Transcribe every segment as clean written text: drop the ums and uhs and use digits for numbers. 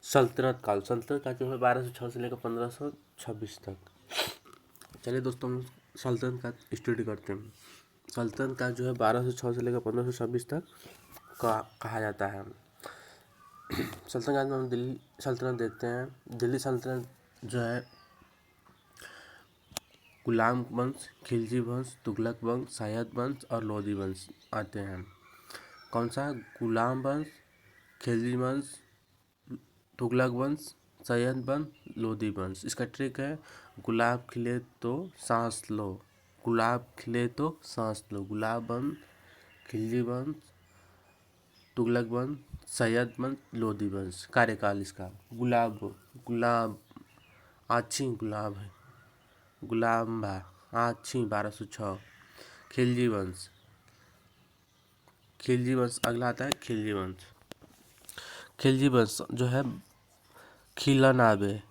सल्तनत काल जो है 1206 से लेकर 1526 तक। चलिए दोस्तों हम सल्तनत का स्टडी करते हैं। सल्तनत काल जो है 1206 से लेकर 1526 तक का कहा जाता है। सल्तनत काल में हम दिल्ली सल्तनत देखते हैं। दिल्ली सल्तनत जो है गुलाम वंश, खिलजी वंश, तुगलक वंश, सय्यद वंश और लोदी वंश आते हैं। कौन सा? गुलाम वंश, खिलजी वंश, तुगलक वंश, सय्यद वंश, लोदी वंश। इसका ट्रिक है गुलाब खिले तो सांस लो, गुलाब खिले तो सांस लो। गुलाब वंश, खिलजी वंश, तुगलक वंश, सय्यद वंश, लोदी वंश। कार्यकाल इसका गुलाब आछी गुलाब है, गुलाबा आछी 1206। खिलजी वंश अगला आता है खिलजी वंश। खिलजी वंश जो है खिलनाबे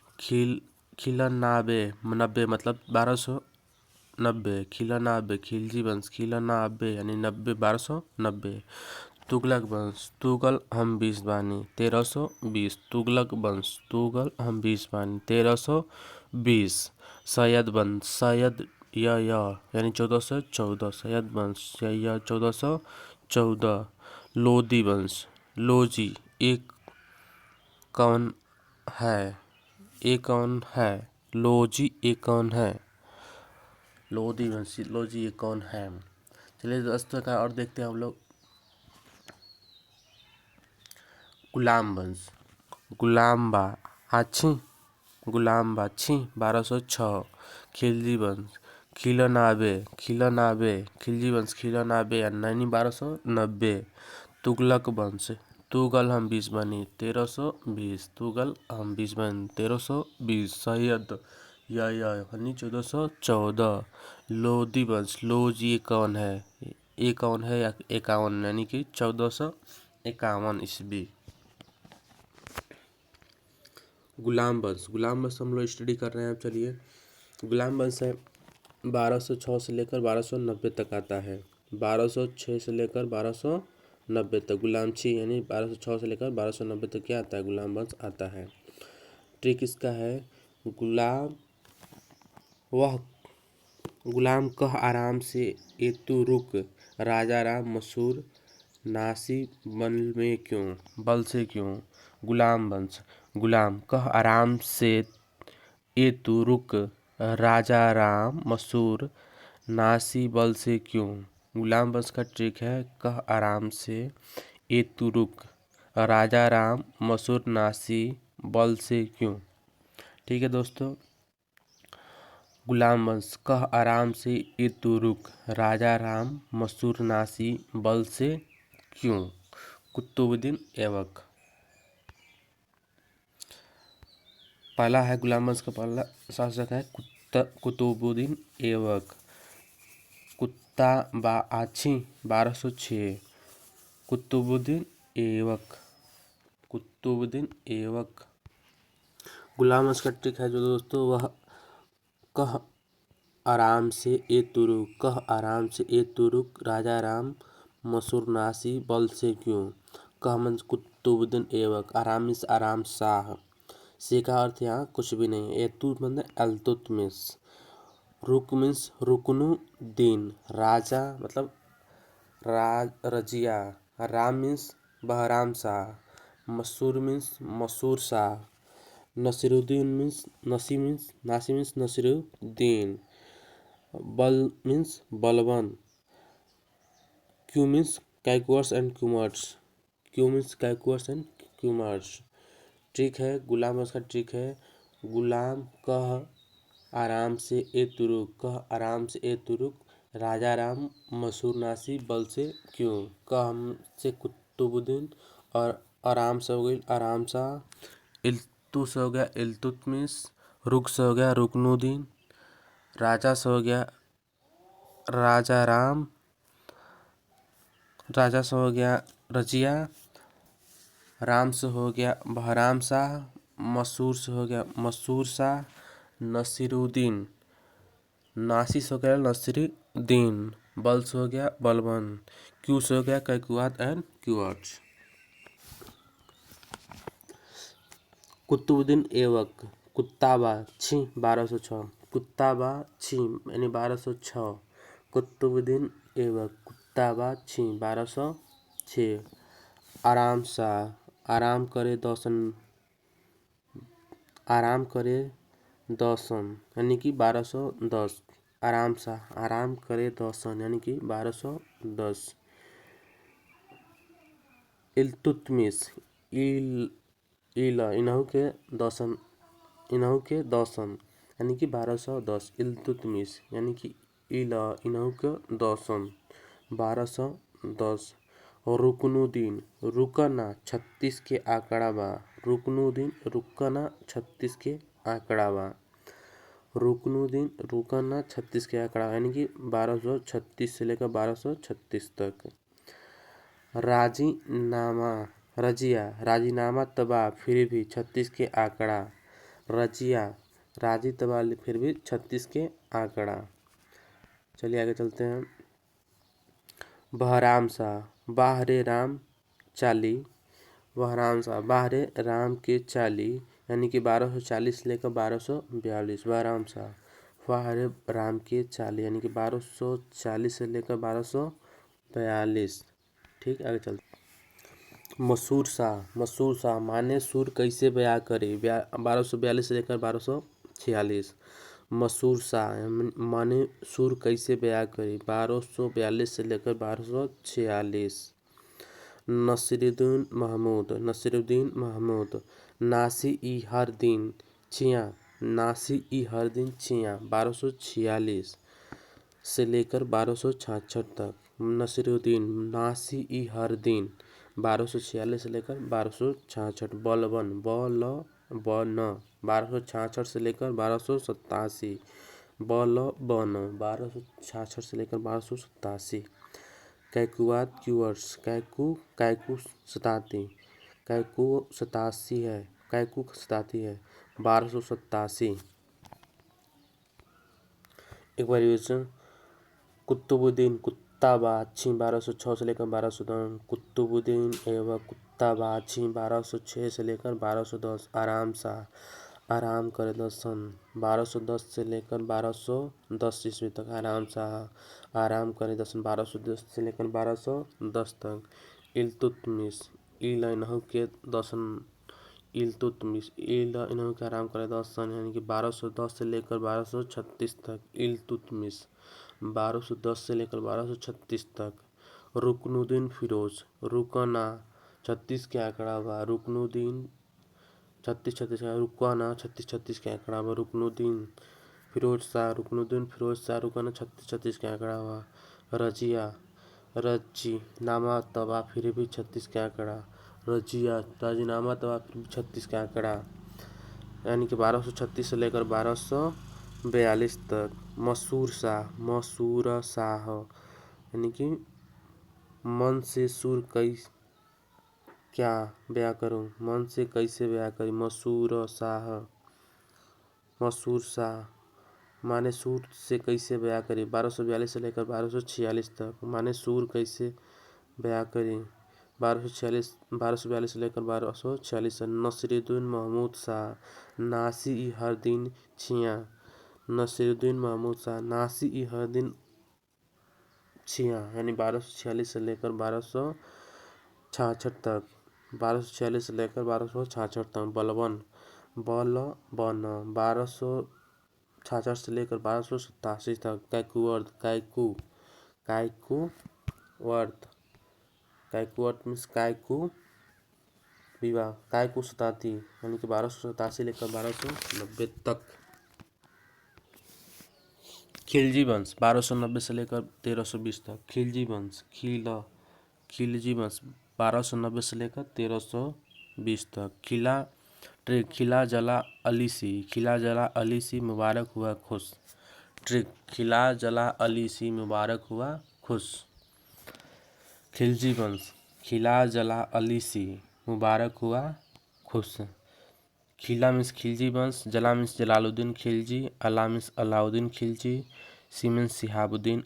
90 मतलब 1290। खिलजी वंश खिलनाबे यानी 90 1290। तुगलक वंश तुगल हम 20 बानी 1320। तुगलक वंश तुगल हम 20 बानी 1320। सय्यद वंश सय्यद यानी 1414। सय्यद वंश 1414। लोदी वंश लोजी एक कौन है लोजी एक कौन है। लोदी वंश लोजी एक कौन है। चलिए दोस्तों का और देखते हैं हम लोग। गुलाम वंश गुलाम्बा आछी 1206। खिलजी वंश खिलनाबे खिलजी वंश खिलनाबे यानी 1290। तुगलक वंश तुगल हम 20 बनी 1320। तुगल हम 20 बनी 1320। सय्यद यानी 1414। लोदी वंश लोजी कौन है 51 यानी कि 1451 ईस्वी। गुलाम वंश हम लोग स्टडी कर रहे हैं। अब चलिए गुलाम वंश है 1206 से लेकर 1290 तक आता है। 1206 से लेकर 1290 तक गुलामची यानी 1206 से लेकर 1290 तक क्या आता है? गुलाम वंश आता है। ट्रिक इसका है गुलाम कह आराम से एतु रुक, राजा राम मसूर नासी बल से क्यों। गुलाम वंश गुलाम कह आराम से एतु रुक, राजा राम मसूर नासी बल से क्यों। गुलाम वंश का ट्रिक है कह आराम से एतु रुक, राजा राम मसूर नासी बल से क्यों। ठीक है दोस्तों। गुलाम वंश कह आराम से एतु रुक, राजा राम मसूर नासी बल से क्यों। कुतुबुद्दीन ऐबक पहला है। गुलाम वंश का पहला शासक है कुतुबुद्दीन ऐबक। कुत्ता बा आछी 1206। कुतुबुद्दीन ऐबक। गुलाम वंश का ट्रिक है जो दोस्तों वह कह आराम से एतु रुक, राजा राम मसूर नासी बल से क्यों। कह मीन्स कुतुबुद्दीन ऐबक, आराम मीन्स आराम शाह, से का अर्थ यहाँ कुछ भी नहीं। एतु मतलब अल्तुतमिश, रुक मीन्स रुकनुद्दीन राजा मतलब Razia, Ram means Bahram Shah, Masur means Masur Shah, Nasiruddin means Nasi means Nasiruddin, बल मीन्स बलवान, क्यू मीन्स कैकुअर्स एंड क्यूमर्स। ट्रिक है गुलाम वंश का ट्रिक है गुलाम कह आराम से एतु रुक, राजा राम मसूर नासी बल से क्यों। कह से कुतुबुद्दीन और आराम से हो गई आराम शाह। इल्तु से हो गया इल्तुतमिश। रुक से हो गया रुकनुद्दीन। राजा से हो गया राजा राम। राजा से हो गया रजिया। राम से हो गया बहराम शाह। मसूर से हो गया मसूर शाह। नसीरुद्दीन नासी से हो गया नसीरुद्दीन। बल से हो गया बलबन। क्यू से हो गया कैकुआत एंड क्यूअर्स। कुतुबुद्दीन ऐबक कुत्ताबा छी 1206 कुत्ताबा छी यानी 1206 कुतुबुद्दीन ऐबक कुत्ताबा छी 1206 आराम शाह आराम करे दौसन यानी कि 1210 आराम शाह आराम करे दौसन यानी कि 1210 इल्तुतमिश इन्हू के दौसन यानी कि 1210 इल्तुतमिश यानी कि इन्हू के दौसन 1210 रुकनुद्दीन रुकना 36 के आंकड़ा बा रुकनुद्दीन रुकना 36 के आंकड़ा बा रुकनुद्दीन रुकना 36 के आंकड़ा यानी कि 1236 से लेकर 1236 तक राजीनामा तबा फिर भी 36 के आंकड़ा राजी तबा फिर भी 36 के आंकड़ा। चलिए आगे चलते हैं। बहराम शाह बाहरे राम चाली बहराम शाह बाहरे राम के चाली यानी कि 1240 लेकर 1242 बहराम शाह बाहरे राम के चाली यानी कि 1240 से लेकर 1242। ठीक आगे चलते। मसूर शाह माने सुर कैसे बयां करे 1242 से लेकर 1246 मसूर शाह माने सुर कैसे बयां करे 1242 से लेकर 1246 नसीरुद्दीन महमूद नासी ई हर दिन छिया 1246 से लेकर 1266 तक नसीरुद्दीन नासी ई हर दिन 1246 से लेकर 1266 बलबन 1266 से लेकर 1287 बलबन 1266 से लेकर 1287 कैकुआत क्यूअर्स कैकू सतासी है 1287 एक बार रिविजन। कुतुबुद्दीन कुत्ताबा छी 1206 से लेकर 1210 कुतुबुद्दीन ऐबक कुत्ताबा छी 1206 से लेकर 1210 आराम शाह आराम करे दौसन 1210 से लेकर 1210 ईस्वी तक आराम शाह आराम करे दौसन 1210 से लेकर 1210 तक इल्तुतमिश इन्हू के दौसन इल्तुतमिश इन्हू के आराम करे दौसन यानी कि 1210 से लेकर 1236 तक इल्तुतमिश 1210 से लेकर 1236 तक रुकनुद्दीन फिरोज रुकना 36 के आंकड़ा बा रुकनुद्दीन 36 रुकना 36 के आंकड़ा बा रुकनुद्दीन फिरोज शाह रुकना 36 के आंकड़ा बा रजी नामा तबा फिर भी 36 के आंकड़ा राजीनामा तबा फिर भी 36 के आंकड़ा यानी कि 1236 से लेकर 1242 तक मसूर शाह यानी कि मन से सुर क्या बयां करूं मन से कैसे बयां करी मसूर शाह माने सुर से कैसे बयां करी 1242 से लेकर 1246 तक माने सुर कैसे बयां करी 1242 से लेकर 1246 नसीरुद्दीन महमूद शाह नासी ई हर दिन छिया नसीरुद्दीन महमूद शाह नासी ई हर दिन छिया यानी 1246 से लेकर 1266 तक 1246 से लेकर 1266 तक बलबन 1266 से लेकर 1287 तक कैकुवर्थ मीन्स कैकू सताती यानी कि 1287 लेकर 1290 तक खिलजी वंश 1290 से लेकर 1320 तक खिलजी वंश 1290 से लेकर 1320 तक खिला जला अली सी मुबारक हुआ खुश खिला जला अली सी मुबारक हुआ खुश खिलजी वंश खिला जला अली सी मुबारक हुआ खुश खिला मीन्स खिलजी वंश जला means Jalaluddin Khilji Ala means Alauddin Khilji C means Shihabuddin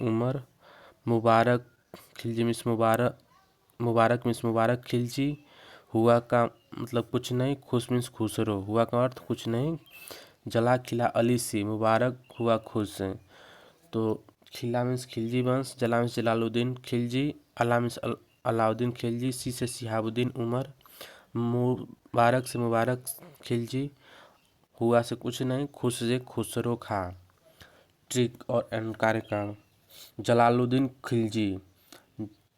Umar Mubarak Khilji means Mubarak Mubarak means Mubarak Khilji. हुआ का मतलब कुछ नहीं, खुश मीन्स खुश रहो। हुआ का अर्थ कुछ नहीं। जला खिला अली सी, मुबारक हुआ खुश है। तो खिला मीन्स खिलजी वंश, जला मीन्स जलालुद्दीन खिलजी, अला मीन्स अलाउद्दीन खिलजी, सी से सिहाबुद्दीन उमर, मुबारक से मुबारक खिलजी, हुआ से कुछ नहीं, खुश से खुसरो खा। ट्रिक और एंड कार्यकाल। जलालुद्दीन खिलजी,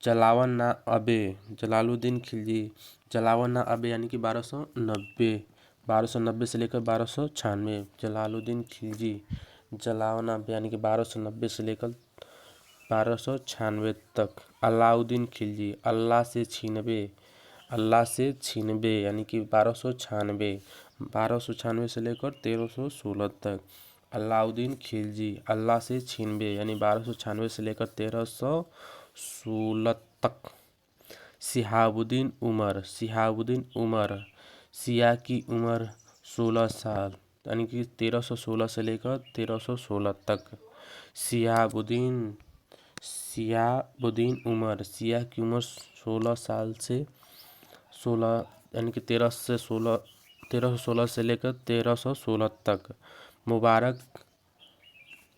जलावन ना अबे, जलालुद्दीन खिलजी, जलावन ना अबे यानी कि 1290, 1290 से लेकर 1296। जलालुद्दीन खिलजी, जलावन अबे यानी कि 1290 से लेकर 1296 तक। अलाउद्दीन खिलजी, अल्लाह से छीनबे, अल्लाह से छीनबे यानी कि 1296, 1296 से लेकर 1316 तक। अलाउद्दीन खिलजी, अल्लाह से छीनबे यानी 1296 से लेकर 1316 तक। सिहाबुद्दीन उमर, सिहाबुद्दीन उमर, सिया की उम्र 16 साल यानी कि 1316 से लेकर 1316 तक। सिहाबुद्दीन, सियाबुद्दीन उमर, सिया की उम्र 16 साल से 16 यानी कि 1316 से लेकर 1316 तक। मुबारक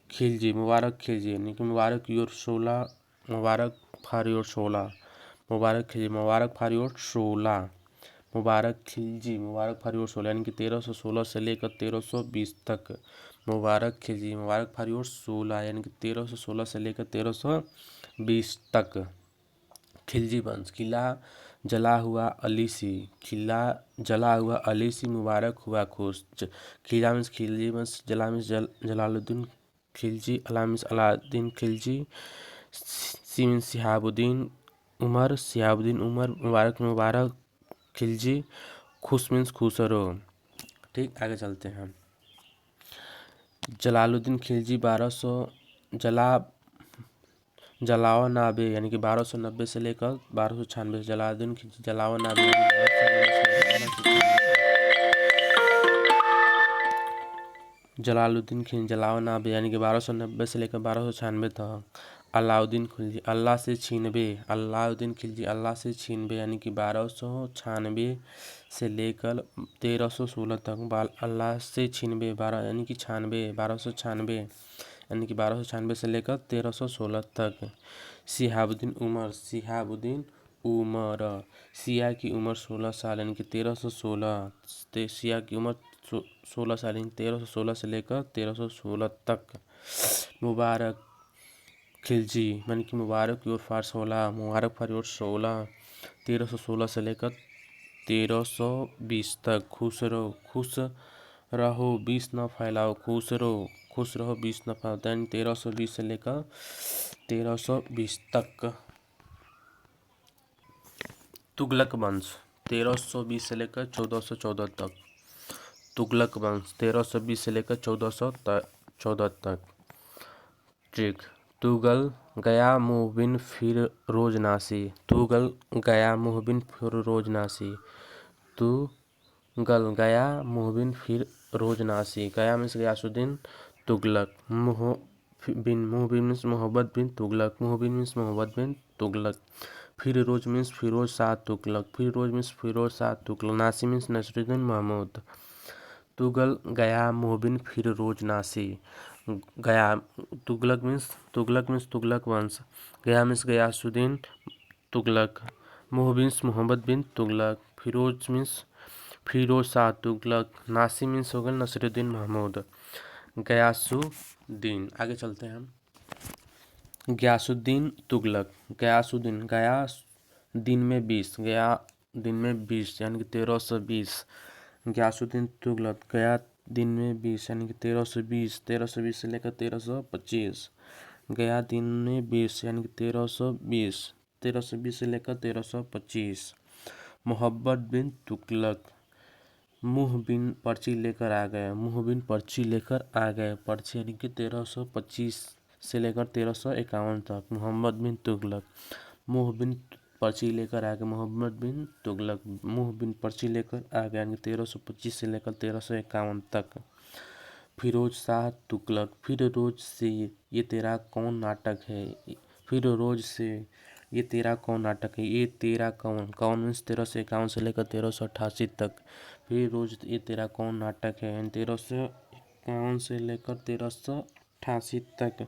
खिलजी, मुबारक खिलजी यानी कि मुबारक योर 16, मुबारक फॉर योर 16, मुबारक खिलजी, मुबारक फॉर योर 16, मुबारक खिलजी, मुबारक फॉर योर 16 यानी कि 1316 से लेकर 1320 तक। मुबारक खिलजी, मुबारक फॉर योर 16 यानी कि 1316 से लेकर 1320 तक। खिलजी वंश, किला जला हुआ अली सी, किला जला हुआ अली सी, मुबारक हुआ खुश। खिला मीन्स खिलजी वंश, जला means Jalaluddin Khilji, Ala means Alauddin Khilji, C means Sihabuddin Umar, Sihabuddin Umar, Mubarak Mubarak Khilji, खुश मीन्स खुश रहो। ठीक, आगे चलते हैं। जलालुद्दीन खिलजी 1200 जलावन नाबे यानी कि 1290 से लेकर 1296। जलालुद्दीन खिलजी, जलावन नाबे जलालुद्दीन खिलजी, जलावन नाबे यानी कि 1290 से लेकर 1296 तक। अलाउद्दीन खिलजी, अल्लाह से छीनबे, अलाउद्दीन खिलजी, अल्लाह से छीनबे यानी कि 1296 से लेकर 1316 तक। अल्लाह से छीनबे 12 यानी कि 96, 1296 यानी कि 1296 से लेकर 1316 तक। सिहाबुद्दीन उमर, सिहाबुद्दीन उमर, सिया की उम्र 16 साल यानी कि 1316, सिया की उम्र 16 साल यानी 1316 से लेकर 1316 तक। मुबारक खिलजी यानी कि मुबारक योर फॉर 16, मुबारक फॉर योर 16, 1316 से लेकर 1320 तक। खुश रहो, खुश रहो, बीस न फैलाओ, खुश रहो, खुश रहो, बीस न फैलाओ यानी 1320 से लेकर 1320 तक। तुगलक वंश 1320 से लेकर 1414 तक। तुगलक वंश 1320 से लेकर 1414 तक। ट्रिक, तुगल गया मुहबिन फिर रोज नासी, तुगल गया मुहबिन फिर रोज नासी, तुगल गया मुहबिन फिर रोज नासी। गया मीन्स गयासुद्दीन तुगलक, मुहबिन मीन्स मोहब्बत बिन तुगलक, मुहबिन मीन्स मोहब्बत बिन तुगलक। फिर रोज मीन्स फिरोज शाह तुगलक, फिर रोज मीन्स फिरोज शाह तुगलक। नासी मीन्स नसरुद्दीन महमूद। तुगल गया मुहबिन फिर रोज नासी, गया तुगलक मीन्स तुगलक वंश, गया मीन्स गयासुद्दीन तुगलक, मुहबिन मोहम्मद बिन तुगलक, फिरोज मीन्स फिरोज शाह तुगलक, नासी मीन्स हो गया नसरुद्दीन महमूद। गयासुद्दीन, आगे चलते हैं हम। गयासुद्दीन तुगलक, गयासुद्दीन, गया दिन में 20, गया दिन में 20 यानी कि 1320। गयासुद्दीन तुगलक, गया दिन में 20 यानी कि 1320, 1320 से लेकर 1325। गया दिन में 20 यानी कि 1320, 1320 से लेकर 1325। मोहब्बत बिन तुगलक, मुँह बिन पर्ची लेकर आ गए, मुँह बिन पर्ची लेकर आ गए, पर्ची यानी कि 1325 से लेकर 1351 तक। मोहम्मद बिन तुगलक, मुँह बिन पर्ची लेकर आ गए, मोहम्मद बिन तुगलक, मुँह बिन पर्ची लेकर आ गए यानी 1325 से लेकर 1351 तक। फिरोज शाह तुगलक, फिर रोज से ये तेरा कौन नाटक है, फिर रोज से ये तेरा कौन नाटक है। ये तेरा कौन, कौन मीन्स 1351 से लेकर 1388 तक। फिर रोज ये तेरा कौन नाटक है 1351 से लेकर 1388 तक।